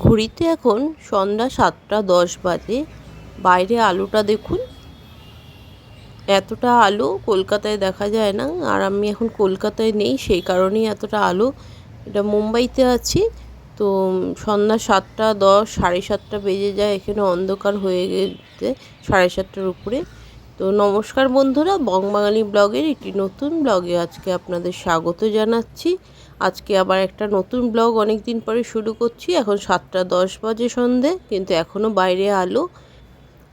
ঘড়িতে এখন সন্ধ্যা 7:10 বাজে। বাইরে আলোটা দেখুন, এতটা আলো কলকাতায় দেখা যায় না। আর আমি এখন কলকাতায় নেই, সেই কারণেই এতটা আলো। এটা মুম্বাইতে আছি। তো সন্ধ্যা 7:10, 7:30 বেজে যায় এখানে অন্ধকার হয়ে গেতে, 7:30টার উপরে। তো নমস্কার বন্ধুরা, বংবাঙালি ব্লগের একটি নতুন ব্লগে আজকে আপনাদের স্বাগত জানাচ্ছি। আজকে আবার একটা নতুন ব্লগ অনেক দিন পরে শুরু করছি। এখন 7:10 বাজে সন্ধে, কিন্তু এখনও বাইরে আলো।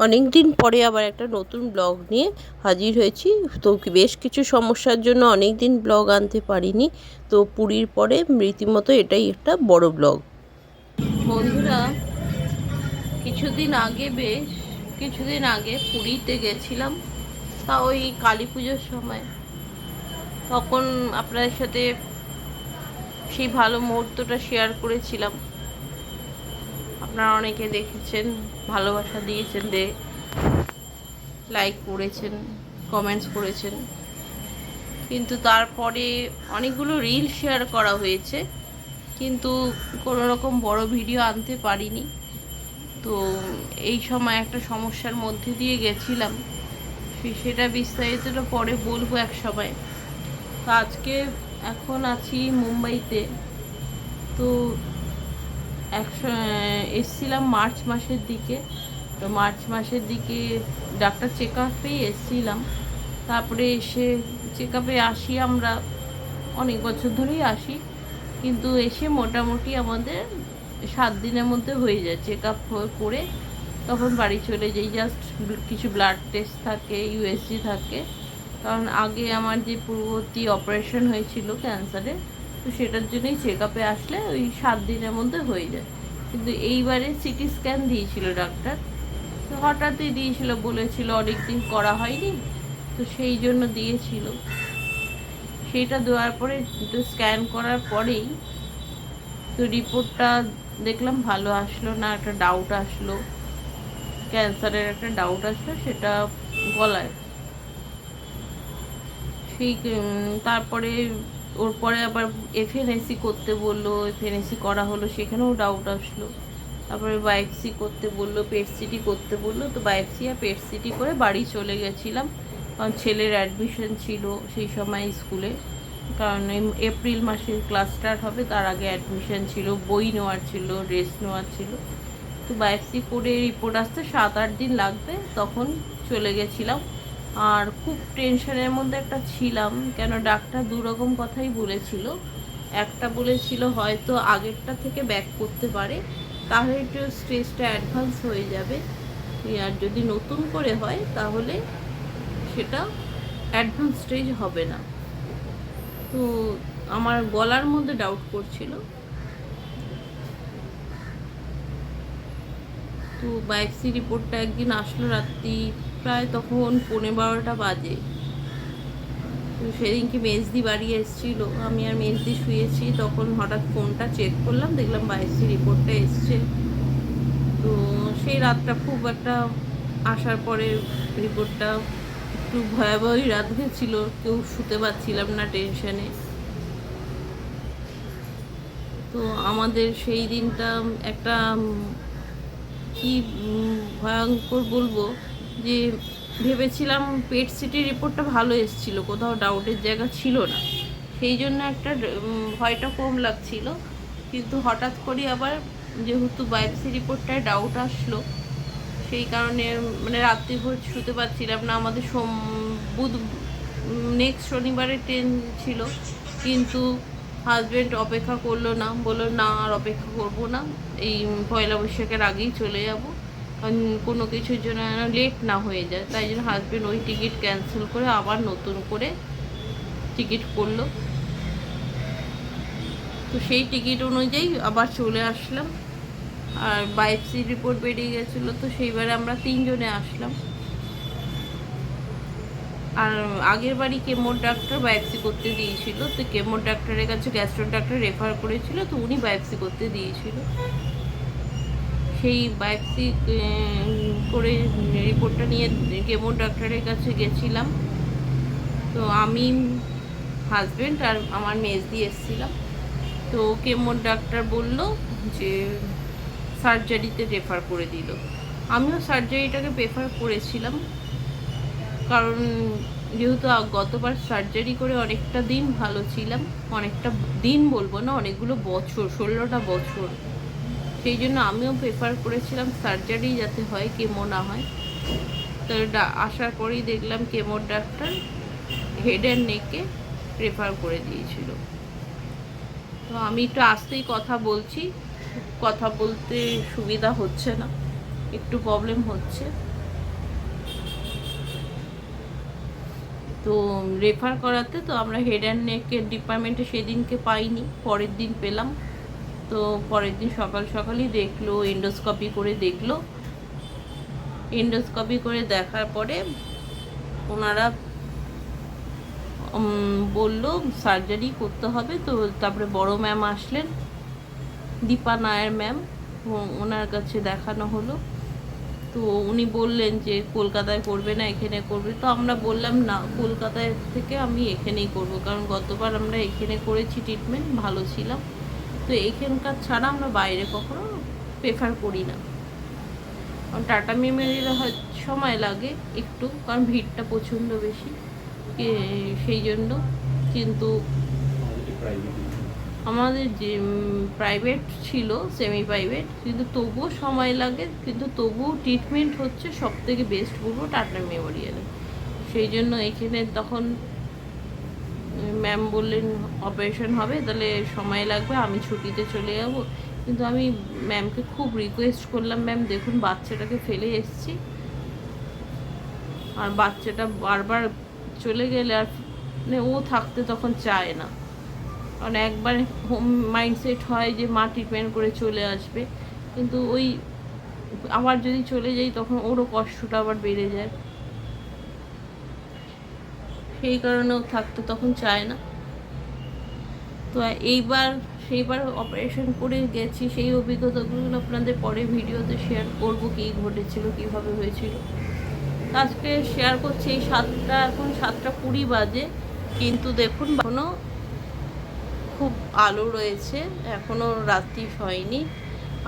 অনেক দিন পরে আবার একটা নতুন ব্লগ নিয়ে হাজির হয়েছি। তো বেশ কিছু সমস্যার জন্য অনেক দিন ব্লগ আনতে পারিনি। তো পুরীর পরে রীতিমতো এটাই একটা বড় ব্লগ। বন্ধুরা, কিছুদিন আগে পুরীতে গেছিলাম, তা ওই কালী পুজোর সময়। তখন আপনাদের সাথে সেই ভালো মুহূর্তটা শেয়ার করেছিলাম। আপনারা অনেকে দেখেছেন, ভালোবাসা দিয়েছেন, লাইক করেছেন, কমেন্টস করেছেন। কিন্তু তারপরে অনেকগুলো রিল শেয়ার করা হয়েছে, কিন্তু কোনো রকম বড় ভিডিও আনতে পারিনি। তো এই সময় একটা সমস্যার মধ্যে দিয়ে গেছিলাম, সেটা বিস্তারিতটা পরে বলবো এক সময়। তো আজকে এখন আছি মুম্বাইতে। তো এসছিলাম মার্চ মাসের দিকে। তো মার্চ মাসের দিকে ডাক্তার চেক আপেই এসছিলাম। তারপরে এসে চেক আপে আসি, আমরা অনেক বছর ধরেই আসি, কিন্তু এসে মোটামুটি আমাদের 7 দিনের মধ্যে হয়ে যায় চেক আপ করে। তখন বাড়ি চলে যাই। জাস্ট কিছু ব্লাড টেস্ট থাকে, ইউএসজি থাকে। কারণ আগে আমার যে পূর্ববর্তী অপারেশন হয়েছিল ক্যান্সারে, তো সেটার জন্যই চেক আপে আসলে ওই 7 দিনের মধ্যে হয়ে যায়। কিন্তু এইবারে সিটি স্ক্যান দিয়েছিল ডাক্তার। তো হঠাৎই দিয়েছিল, বলেছিল অনেক দিন করা হয়নি, তো সেই জন্য দিয়েছিল। সেইটা দেওয়ার পরে একটু স্ক্যান করার পরেই তো রিপোর্টটা দেখলাম ভালো আসলো না, একটা ডাউট আসলো, ক্যান্সারের একটা ডাউট আসলো, সেটা গলায়। সেই তারপরে ওর পরে আবার এফএনএসি করতে বললো, এফএনএসি করা হলো, সেখানেও ডাউট আসলো। তারপরে বায়োপসি করতে বললো, পেট সিটি করতে বললো। তো বায়োপসি আর পেট সিটি করে বাড়ি চলে গেছিলাম, কারণ ছেলের অ্যাডমিশন ছিল সেই সময় স্কুলে। কারণ এপ্রিল মাসে ক্লাস স্টার্ট হবে, তার আগে অ্যাডমিশন ছিল, বই নেওয়ার ছিল, ড্রেস নেওয়ার ছিল। তো বায়োপসি করে রিপোর্ট আসতে 7-8 দিন লাগবে, তখন চলে গেছিলাম। আর খুব টেনশনের মধ্যে একটা ছিলাম, কেন ডাক্তার দুরকম কথাই বলেছিল। একটা বলেছিল হয়তো আগেরটা থেকে ব্যাক করতে পারে, তাহলে একটু স্টেজটা অ্যাডভান্স হয়ে যাবে। আর যদি নতুন করে হয় তাহলে সেটা অ্যাডভান্স স্টেজ হবে না। তো আমার গলার মধ্যে ডাউট করছিল। তো বায়োপসি রিপোর্টটা একদিন আসলো রাত্রি, প্রায় তখন 11:30 বাজে। তো সেদিনকে মেজদি বাড়ি এসেছিলো, আমি আর মেজদি শুয়েছি, তখন হঠাৎ ফোনটা চেক করলাম, দেখলাম বায়োপসি রিপোর্টটা এসছে। তো সেই রাতটা খুব একটা, আসার পরে রিপোর্টটা একটু ভয়াবহই রাত গেছিলো, কেউ শুতে পারছিলাম না টেনশনে। তো আমাদের সেই দিনটা একটা কি ভয়ঙ্কর বলবো, যে ভেবেছিলাম পেট সিটির রিপোর্টটা ভালো এসেছিলো, কোথাও ডাউটের জায়গা ছিল না, সেই জন্য একটা ভয়টা কম লাগছিল। কিন্তু হঠাৎ করে আবার যেহেতু বায়োপসি রিপোর্টটায় ডাউট আসলো, সেই কারণে মানে রাত্রিভর শুতে পারছিলাম না। আমাদের নেক্সট শনিবারে ট্রেন ছিল, কিন্তু হাজব্যান্ড অপেক্ষা করলো না, বললো না আর অপেক্ষা করবো না, এই পয়লা বৈশাখের আগেই চলে যাব, কোনো কিছুর জন্য লেট না হয়ে যায়। তাই জন্য হাজব্যান্ড ওই টিকিট ক্যান্সেল করে আবার নতুন করে টিকিট করলো। তো সেই টিকিট অনুযায়ী আবার চলে আসলাম। আর বায়োপসি রিপোর্ট বেরিয়ে গেছিলো, তো সেইবারে আমরা 3 জনে আসলাম। আর আগের বাড়ি কেমোর ডাক্তার বায়োপসি করতে দিয়েছিল, তো কেমোর ডাক্তারের কাছে গ্যাস্ট্রো ডাক্তার রেফার করেছিল, তো উনি বায়োপসি করতে দিয়েছিল। সেই বায়োপসি করে রিপোর্টটা নিয়ে কেমোর ডাক্তারের কাছে গেছিলাম। তো আমি, হাজব্যান্ড আর আমার মেজদি এসেছিলাম। তো কেমোর ডাক্তার বলল যে সার্জারিতে রেফার করে দিল। আমিও সার্জারিটাকে প্রেফার করেছিলাম, কারণ যেহেতু গতবার সার্জারি করে অনেকটা দিন ভালো ছিলাম, অনেকটা দিন বলবো না, অনেকগুলো বছর, 16টা বছর, সেই জন্য আমিও প্রেফার করেছিলাম সার্জারি যাতে হয়, কেমো না হয়। তো আসার পরেই দেখলাম কেমোর ডাক্তার হেড অ্যান্ড নেকে রেফার করে দিয়েছিল। তো আমি একটু আস্তেই কথা বলছি, কথা বলতে সুবিধা হচ্ছে না, একটু প্রবলেম হচ্ছে। তো রেফার করাতে তো আমরা হেড অ্যান্ড নেকের ডিপার্টমেন্টে সেদিনকে পাইনি, পরের দিন পেলাম। তো পরের দিন সকাল সকালই দেখলো, এন্ডোস্কপি করে দেখলো। এন্ডোস্কপি করে দেখার পরে ওনারা বলল সার্জারি করতে হবে। তো তারপরে বড় ম্যাম আসলেন, দীপা নায়ার ম্যাম, ওনার কাছে দেখানো হলো। তো উনি বললেন যে কলকাতায় করবে না এখানে করবে। তো আমরা বললাম না, কলকাতায় থেকে আমি এখানেই করব, কারণ গতবার আমরা এখানে করেছি ট্রিটমেন্ট, ভালো ছিলাম। তো এখানকার ছাড়া আমরা বাইরে কখনো প্রেফার করি না, কারণ টাটা মেমোরিয়াল সময় লাগে একটু, কারণ ভিড়টা প্রচণ্ড বেশি, সেই জন্য। কিন্তু আমাদের যে প্রাইভেট ছিল, সেমি প্রাইভেট, কিন্তু তবুও সময় লাগে, কিন্তু তবুও ট্রিটমেন্ট হচ্ছে সবথেকে বেস্ট বলবো টাটা মেমোরিয়ালে। সেই জন্য এখানে তখন ম্যাম বললেন অপারেশন হবে, তাহলে সময় লাগবে, আমি ছুটিতে চলে যাব। কিন্তু আমি ম্যামকে খুব রিকোয়েস্ট করলাম, ম্যাম দেখুন বাচ্চাটাকে ফেলে এসেছি, আর বাচ্চাটা বারবার চলে গেলে আর ও থাকতে তখন চায় না, কারণ একবার হোম মাইন্ডসেট হয় যে মা ট্রিটমেন্ট করে চলে আসবে, কিন্তু ওই আবার যদি চলে যাই তখন ওরও কষ্টটা আবার বেড়ে যায়, সেই কারণে ও থাকতে তখন চায় না। তো সেইবার অপারেশন করে গেছি, সেই অভিজ্ঞতাগুলো আপনাদের পরে ভিডিওতে শেয়ার করব, কী ঘটেছিল, কীভাবে হয়েছিল। আজকে শেয়ার করছি। এই এখন 7:20 বাজে, কিন্তু দেখুন এখনও খুব আলো রয়েছে, এখনও রাত্রি হয়নি।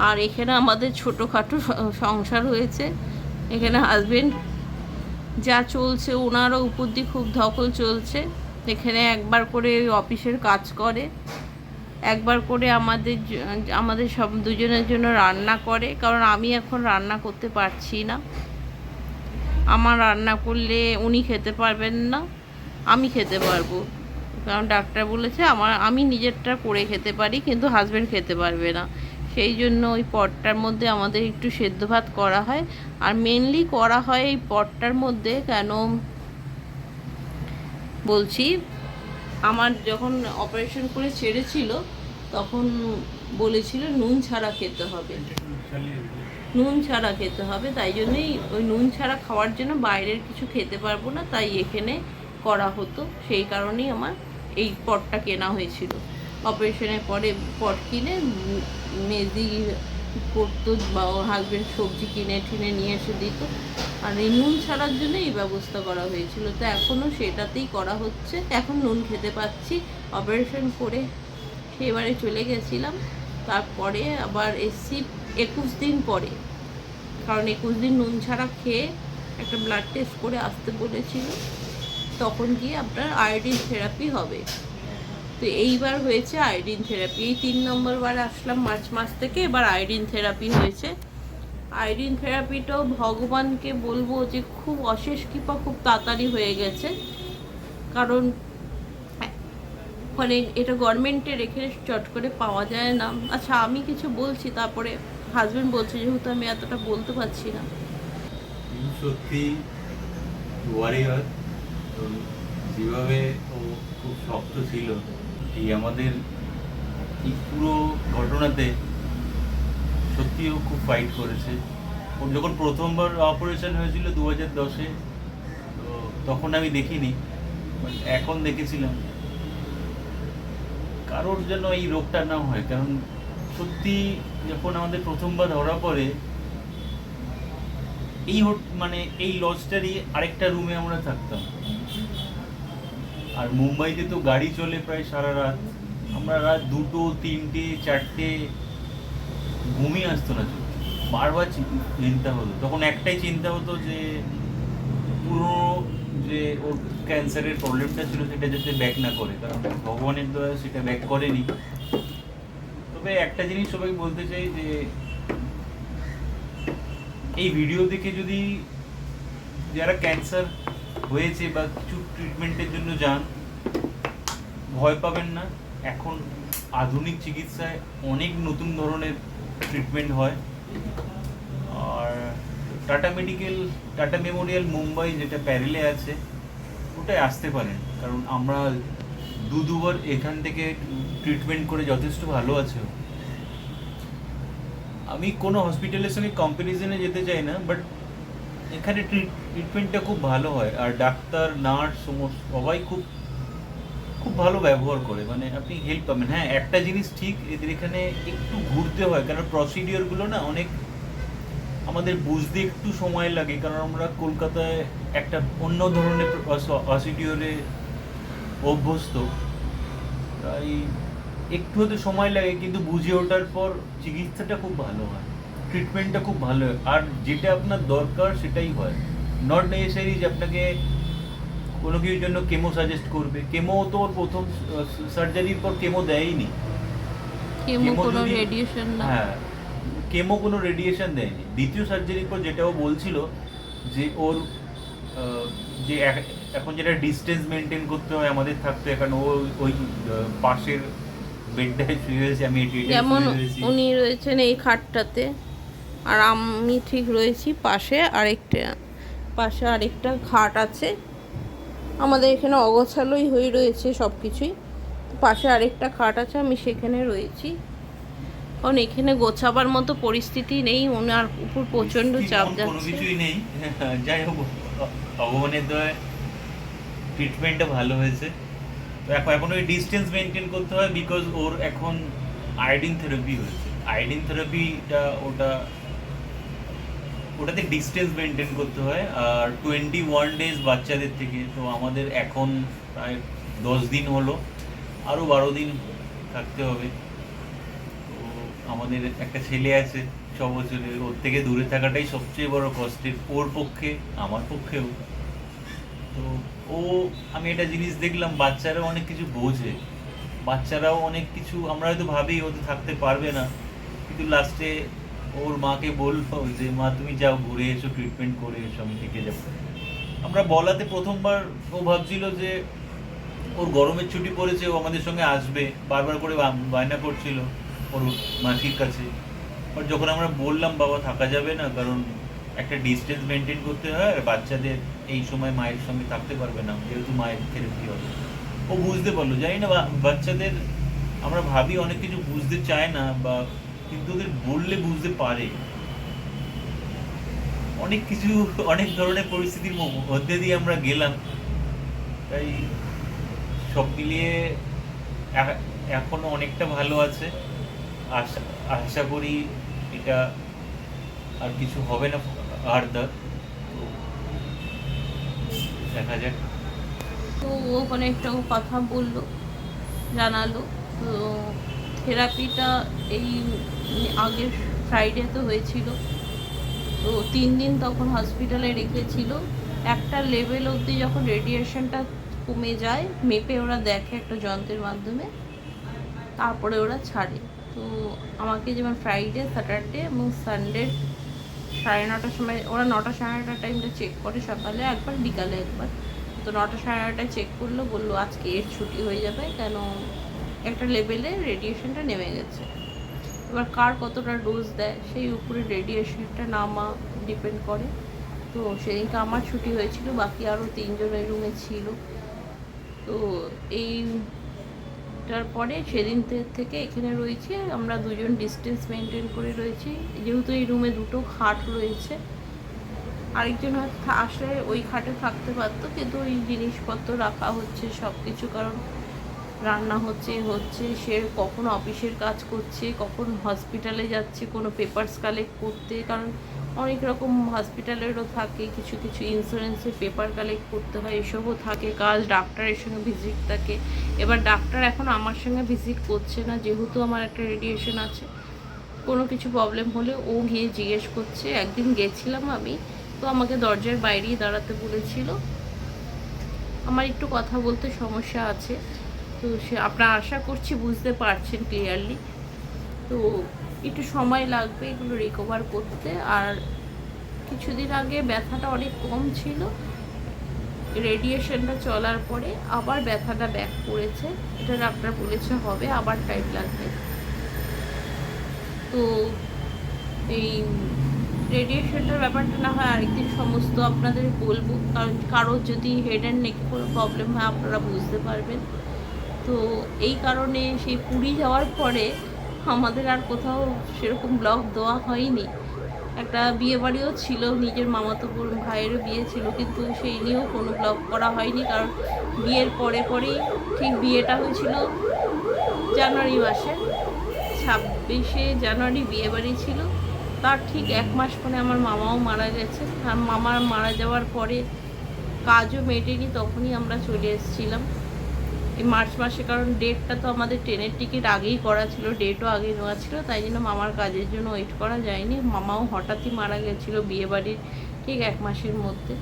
আর এখানে আমাদের ছোটোখাটো সংসার হয়েছে। এখানে হাজবেন্ড যা চলছে, ওনারও উপর দিয়ে খুব ধকল চলছে। এখানে একবার করে অফিসের কাজ করে, একবার করে আমাদের সব দুজনের জন্য রান্না করে, কারণ আমি এখন রান্না করতে পারছি না। আমার রান্না করলে উনি খেতে পারবেন না, আমি খেতে পারবো, কারণ ডাক্তার বলেছে আমি নিজেরটা করে খেতে পারি, কিন্তু হাজব্যান্ড খেতে পারবে না। সেই জন্য ওই পটটার মধ্যে আমাদের একটু সেদ্ধ ভাত করা হয়। আর মেনলি করা হয় এই পটটার মধ্যে, কেন বলছি, আমার যখন অপারেশন করে ছেড়েছিল তখন বলেছিল নুন ছাড়া খেতে হবে, নুন ছাড়া খেতে হবে। তাই জন্যই ওই নুন ছাড়া খাওয়ার জন্য বাইরের কিছু খেতে পারবো না, তাই এখানে করা হতো। সেই কারণেই আমার এই পটটা কেনা হয়েছিল। অপারেশনের পরে পট কিনে মেজি করতো, বা ওর হাজব্যান্ড সবজি কিনে টিনে নিয়ে এসে দিত, আর এই নুন ছাড়ার জন্য এই ব্যবস্থা করা হয়েছিল। তো এখনও সেটাতেই করা হচ্ছে। এখন নুন খেতে পাচ্ছি। অপারেশন করে সেবারে চলে গেছিলাম, তারপরে আবার এসছি 21 দিন পরে, কারণ 21 দিন নুন ছাড়া খেয়ে একটা ব্লাড টেস্ট করে আসতে বলেছিল, তখন গিয়ে আপনার আয়োডিন থেরাপি হবে। তো এইবার হয়েছে আয়োডিন থেরাপি, এই 3 নম্বর বার আসলাম মার্চ মাস থেকে, এবার আয়োডিন থেরাপি হয়েছে। আয়োডিন থেরাপিটাও ভগবানকে বলবো যে খুব অশেষ কৃপা, খুব তাড়াতাড়ি হয়ে গেছে, কারণ মানে এটা গভর্নমেন্টে রেখে চট করে পাওয়া যায় না। আচ্ছা আমি কিছু বলছি, তারপরে হাজবেন্ড বলছে, যেহেতু আমি এতটা বলতে পারছি না। সত্যি ওয়ারিয়র, যেভাবে ও খুব শক্ত ছিল, এই আমাদের এই পুরো ঘটনাতে সত্যিও খুব ফাইট করেছে। ওর যখন প্রথমবার অপারেশন হয়েছিল 2010-এ, তো তখন আমি দেখিনি, এখন দেখেছিলাম। কারোর যেন এই রোগটা না হয়, কারণ সত্যি যখন আমাদের প্রথমবার ধরা পড়ে, এই লজটারই আরেকটা রুমে আমরা থাকতাম, আর মুম্বাইতে তো গাড়ি চলে প্রায় সারা রাত। আমরা রাত 2টো, 3টে, 4টে ঘুমই আসতো না, বারবার চিন্তা হতো, তখন একটাই চিন্তা হতো যে পুরো যে ওর ক্যান্সারের প্রবলেমটা ছিল সেটা যাতে ব্যাক না করে, কারণ ভগবানের দয়া সেটা ব্যাক করেনি। তবে একটা জিনিস সবাই বলতে চাই যে এই ভিডিও দেখে যদি যারা ক্যান্সার হয়েছে বা কিছু ট্রিটমেন্টের জন্য যান, ভয় পাবেন না। এখন আধুনিক চিকিৎসায় অনেক নতুন ধরনের ট্রিটমেন্ট হয়। আর টাটা মেমোরিয়াল মুম্বাই যেটা প্যারেলে আছে, ওটাই আসতে পারেন, কারণ আমরা দুবার এখান থেকে ট্রিটমেন্ট করে যথেষ্ট ভালো আছে। আমি কোনো হসপিটালের সঙ্গে কম্প্যারিজনে যেতে চাই না, বাট এখানে ট্রিটমেন্টটা খুব ভালো হয়, আর ডাক্তার নার্স সবাই খুব খুব ভালো ব্যবহার করে, মানে আপনি হেল্প পাবেন। হ্যাঁ, একটা জিনিস ঠিক, এদের এখানে একটু ঘুরতে হয়, কারণ প্রসিডিওরগুলো না অনেক আমাদের বুঝতে একটু সময় লাগে, কারণ আমরা কলকাতায় একটা অন্য ধরনের প্রসিডিওরে অভ্যস্ত, তাই একটু হতে সময় লাগে, কিন্তু বুঝে ওঠার পর চিকিৎসাটা খুব ভালো হয়, ট্রিটমেন্টটা খুব ভালো হয়, আর যেটা আপনার দরকার সেটাই হয়। নট নেসেসারি যে আপনাকে কোনো কিছুর জন্য কেমো সাজেস্ট করবে। কেমো তো ওর প্রথম সার্জারির পর কেমো দেয়নি, কেমো কোনো রেডিয়েশন না। হ্যাঁ, কেমো কোনো রেডিয়েশন দেয়নি। দ্বিতীয় সার্জারির পর যেটা ও বলছিল যে ওর যে এখন যেটা ডিস্টেন্স মেনটেন করতে হয় আমাদের থাকতে, এখন ও ওই পাশের বেডটায় শুয়ে হয়েছে, আমি যেমন উনি রয়েছেন এই খাটটাতে, আর আমি ঠিক রয়েছি পাশে আরেকটা খাট আছে। আমাদের এখানে অগোছালোই হয়ে রয়েছে সব কিছুই, পাশে আরেকটা খাট আছে, আমি সেখানে রয়েছি, কারণ এখানে গোছাবার মতো পরিস্থিতি নেই, ওনার উপর প্রচণ্ড চাপ কোনো যাচ্ছে। কিছুই নেই। যাই হোক, ভগবানের দয়ায় ট্রিটমেন্টটা ভালো হয়েছে। তো এখন ওই ডিস্টেন্স মেনটেন করতে হয়, বিকজ ওর এখন আয়োডিন থেরাপি হয়েছে। আয়োডিন থেরাপিটা ওটাতে ডিস্টেন্স মেনটেন করতে হয়, আর 21 ডেজ বাচ্চাদের থেকে। তো আমাদের এখন প্রায় 10 দিন হলো, আরও 12 দিন থাকতে হবে। তো আমাদের একটা ছেলে আছে 6 বছরের, ওর থেকে দূরে থাকাটাই সবচেয়ে বড় কষ্টের, ওর পক্ষে, আমার পক্ষেও। তো আমি একটা জিনিস দেখলাম, বাচ্চারাও অনেক কিছু বোঝে, বাচ্চারাও অনেক কিছু, আমরা হয়তো ভাবি ও তো থাকতে পারবে না, কিন্তু লাস্টে ওর মাকে বললো যে মা তুমি যাও, ঘুরে এসো, ট্রিটমেন্ট করে এসো, আমি থেকে যাবো। আমরা বলাতে প্রথমবার ও ভাবছিল যে ওর গরমের ছুটি পড়েছে, ও আমাদের সঙ্গে আসবে, বারবার করে বায়না করছিল ওর মাসির কাছে। আর যখন আমরা বললাম বাবা থাকা যাবে না, কারণ একটা ডিস্টেন্স মেনটেন করতে হয়, আর বাচ্চাদের এই সময় মায়ের সঙ্গে থাকতে পারবে না, যেহেতু মায়ের থেরাপি হবে, ও বুঝতে পারলো। জানি না, বাচ্চাদের আমরা ভাবি অনেক কিছু বুঝতে চায় না, বা কিন্তু ওদের বললে বুঝতে পারে। অনেক কিছু, অনেক ধরনের পরিস্থিতির মধ্যে দিয়ে আমরা গেলাম, তাই সব মিলিয়ে এখনো অনেকটা ভালো আছে। আশা করি এটা আর কিছু হবে না ফার্দার, দেখা যাক। তো ও অনেকটা কথা বললো, জানালো। তো থেরাপিটা এই আগের ফ্রাইডে তো হয়েছিল, তো 3 দিন তখন হসপিটালে রেখেছিল। একটা লেভেল অবধি যখন রেডিয়েশনটা কমে যায়, মেপে ওরা দেখে একটা যন্ত্রের মাধ্যমে, তারপরে ওরা ছাড়ে। তো আমাকে যেমন ফ্রাইডে, স্যাটারডে এবং সানডে 9:30টার সময়, ওরা 9টা 9:30 টাইমটা চেক করে, সকালে একবার বিকালে একবার। তো 9টা 9:30টায় চেক করলো, বললো আজকে এর ছুটি হয়ে যাবে, কেন একটা লেভেলে রেডিয়েশনটা নেমে গেছে। এবার কার কতটা ডোজ দেয় সেই উপরে রেডিয়েশনটা নামা ডিপেন্ড করে। তো সেদিনকে আমার ছুটি হয়েছিল, বাকি আরও 3 জন ওই রুমে ছিল। তো এইটার পরে সেদিন থেকে এখানে রয়েছি, আমরা 2 জন ডিস্টেন্স মেনটেন করে রয়েছি, যেহেতু এই রুমে 2টো খাট রয়েছে। আরেকজন হয়তো আসলে ওই খাটে থাকতে পারতো, কিন্তু ওই জিনিসপত্র রাখা হচ্ছে সব কিছু, কারণ রান্না হচ্ছে, সে কখন অফিসের কাজ করছে, কখন হসপিটালে যাচ্ছে কোনো পেপারস কালেক্ট করতে, কারণ অনেক রকম হসপিটালেরও থাকে, কিছু কিছু ইন্স্যুরেন্সের পেপার কালেক্ট করতে হয়, এসবও থাকে কাজ। ডাক্তারের সঙ্গে ভিজিট থাকে। এবার ডাক্তার এখন আমার সঙ্গে ভিজিট করছে না, যেহেতু আমার একটা রেডিয়েশন আছে। কোনো কিছু প্রবলেম হলে ও গিয়ে জিজ্ঞেস করছে। একদিন গেছিলাম আমি, তো আমাকে দরজার বাইরেই দাঁড়াতে বলেছিল। আমার একটু কথা বলতে সমস্যা আছে, তো সে আপনারা আশা করছি বুঝতে পারছেন ক্লিয়ারলি। তো একটু সময় লাগবে এগুলো রিকভার করতে। আর কিছুদিন আগে ব্যথাটা অনেক কম ছিল, রেডিয়েশনটা চলার পরে আবার ব্যথাটা ব্যাক করেছে। এটা ডাক্তার বলেছে হবে, আবার টাইম লাগবে। তো এই রেডিয়েশনটার ব্যাপারটা না হয় আরেকদিন সমস্ত আপনাদের বলবো, কারণ কারোর যদি হেড অ্যান্ড নেক কোনো প্রবলেম হয় আপনারা বুঝতে পারবেন। তো এই কারণে সেই পুরী যাওয়ার পরে আমাদের আর কোথাও সেরকম ব্লগ দেওয়া হয়নি। একটা বিয়ে বাড়িও ছিল, নিজের মামাতো ভাইয়েরও বিয়ে ছিল, কিন্তু সেই নিয়েও কোনো ব্লগ করা হয়নি। কারণ বিয়ের পরে পরেই, ঠিক বিয়েটা হয়েছিল জানুয়ারি মাসে, 26শে জানুয়ারি বিয়ে বাড়ি ছিল। তার ঠিক 1 মাস পরে আমার মামাও মারা গেছে। আর মামার মারা যাওয়ার পরে কাজও মেটেনি, তখনই আমরা চলে এসেছিলাম এই মার্চ মাসে। কারণ ডেটটা তো আমাদের ট্রেনের টিকিট আগেই করা ছিল, ডেটও আগে নেওয়া ছিল, তাই জন্য মামার কাজের জন্য ওয়েট করা যায়নি। মামাও হঠাৎই মারা গেছিলো বিয়েবাড়ির ঠিক 1 মাসের মধ্যে।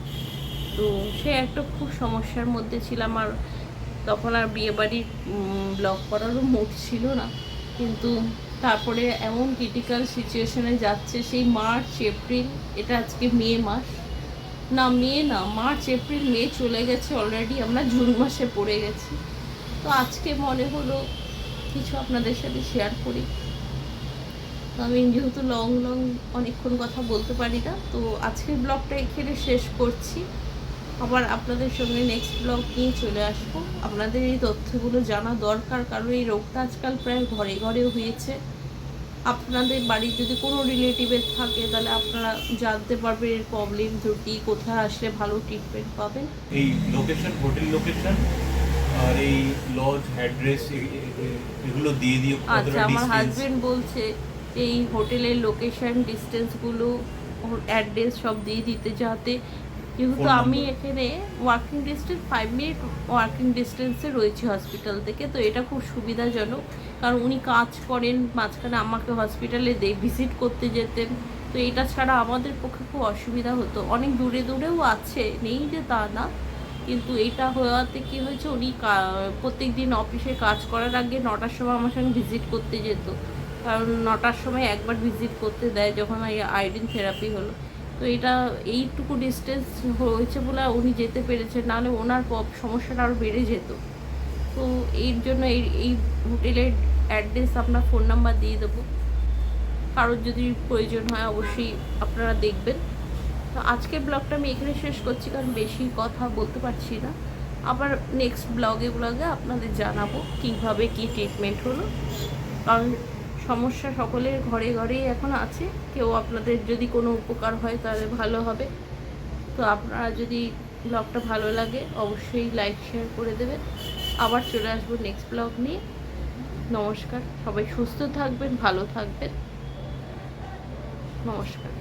তো সে একটা খুব সমস্যার মধ্যে ছিলাম, আর তখন আর বিয়েবাড়ির ব্লগ করারও মুড ছিল না। কিন্তু তারপরে এমন ক্রিটিক্যাল সিচুয়েশনে যাচ্ছে, সেই মার্চ এপ্রিল, এটা আজকে মে মাস, না মে না, মার্চ এপ্রিল মে চলে গেছে অলরেডি, আমরা জুন মাসে পড়ে গেছি। তো আজকে মনে হলো কিছু আপনাদের সাথে শেয়ার করি। তো আমি যেহেতু লং অনেকক্ষণ কথা বলতে পারি না, তো আজকের ব্লগটা এখানে শেষ করছি। আবার আপনাদের সঙ্গে নেক্সট ব্লগ নিয়ে চলে আসবো। আপনাদের এই তথ্যগুলো জানা দরকার, কারণ এই রোগটা আজকাল প্রায় ঘরে ঘরেও হয়েছে। আপনাদের বাড়ির যদি কোনো রিলেটিভের থাকে তাহলে আপনারা জানতে পারবেন এর প্রবলেম ত্রুটি, কোথায় আসলে ভালো ট্রিটমেন্ট পাবেন। এই লোকেশন, হোটেল লোকেশন আর এই লজ অ্যাড্রেস এগুলো দিয়ে দিও। আচ্ছা, আমার হাজবেন্ড বলছে এই হোটেলের লোকেশন, ডিস্টেন্সগুলো, অ্যাড্রেস সব দিয়ে দিতে, যাতে যেহেতু আমি এখানে ওয়ার্কিং ডিস্টেন্স 5 মিনিট ওয়ার্কিং ডিস্টেন্সে রয়েছি হসপিটাল থেকে, তো এটা খুব সুবিধাজনক। কারণ উনি কাজ করেন, মাঝখানে আমাকে হসপিটালে ভিজিট করতে যেতেন, তো এটা ছাড়া আমাদের পক্ষে খুব অসুবিধা হতো। অনেক দূরে দূরেও আছে, নেই যে তা না, কিন্তু এটা হওয়াতে কি হয়েছে, উনি প্রত্যেক দিন অফিসে কাজ করার আগে 9টার সময় আমার সঙ্গে ভিজিট করতে যেত। কারণ 9টার সময় একবার ভিজিট করতে দেয়, যখন আয়োডিন থেরাপি হলো। তো এটা এইটুকু ডিস্টেন্স হয়েছে বলে উনি যেতে পেরেছেন, নাহলে ওনার সমস্যাটা আরও বেড়ে যেত। তো এর জন্য এই হোটেলের অ্যাড্রেস, আপনার ফোন নাম্বার দিয়ে দেবো, কারোর যদি প্রয়োজন হয় অবশ্যই আপনারা দেখবেন। তো আজকের ব্লগটা আমি এখানে শেষ করছি, কারণ বেশি কথা বলতে পারছি না। আবার নেক্সট ব্লগে আপনাদের জানাবো কীভাবে কী ট্রিটমেন্ট হলো, কারণ সমস্যা সকলের ঘরে ঘরেই এখন আছে। কেউ আপনাদের যদি কোনো উপকার হয় তাহলে ভালো হবে। তো আপনারা যদি ব্লগটা ভালো লাগে অবশ্যই লাইক শেয়ার করে দেবেন। আবার চলে আসবো নেক্সট ব্লগ নিয়ে। নমস্কার, সবাই সুস্থ থাকবেন, ভালো থাকবেন। নমস্কার।